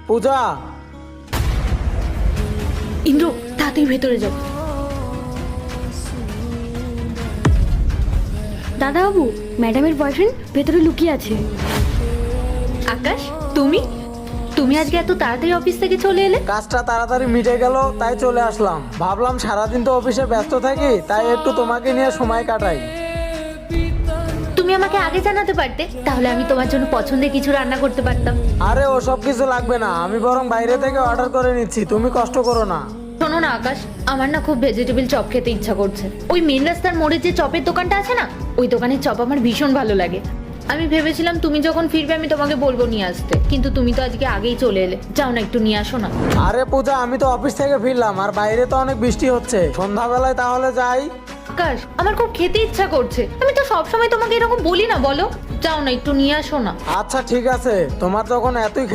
পূজা, ইন্দ্র তাড়াতাড়ি ভেতরে যাও। দাদাবাবু, ম্যাডামের বয়ফ্রেন্ড ভেতরে লুকিয়ে আছে। আকাশ, তুমি তুমি আজকে এত তাড়াতাড়ি অফিস থেকে চলে এলে? কাজটা তাড়াতাড়ি মিটে গেল তাই চলে আসলাম। ভাবলাম সারাদিন তো অফিসে ব্যস্ত থাকি, তাই একটু তোমাকে নিয়ে সময় কাটাই। তুমি আমাকে আগে জানাতে পারতে, তাহলে আমি তোমার জন্য পছন্দের কিছু রান্না করতে পারতাম। আরে ওসব কিছু লাগবে না, আমি বরং বাইরে থেকে অর্ডার করে নিচ্ছি, তুমি কষ্ট করো না। শোনো না আকাশ, আমার না খুব ভেজিটেবল চপ খেতে ইচ্ছা করছে। ওই মেন রাস্তার মোড়ে যে চপের দোকানটা আছে না, ওই দোকানের চপ আমার ভীষণ ভালো লাগে। আমি ভেবেছিলাম তুমি যখন ফিরবে আমি তোমাকে বলবো নিয়ে আসতে, কিন্তু তুমি তো আজকে আগেই চলে এলে। যাও না, একটু নিয়ে আসো না। আরে পূজা, আমি তো অফিস থেকে ফিরলাম আর বাইরে তো অনেক বৃষ্টি হচ্ছে, সন্ধ্যাবেলায় তাহলে যাই। আকাশ, আমার খুব খেতে ইচ্ছা করছে। আমি তো সবসময় তোমাকে এরকম বলি না, বলো। যাও না, একটু নিয়ে আসো না। আচ্ছা ঠিক আছে, তোমার যখন এতই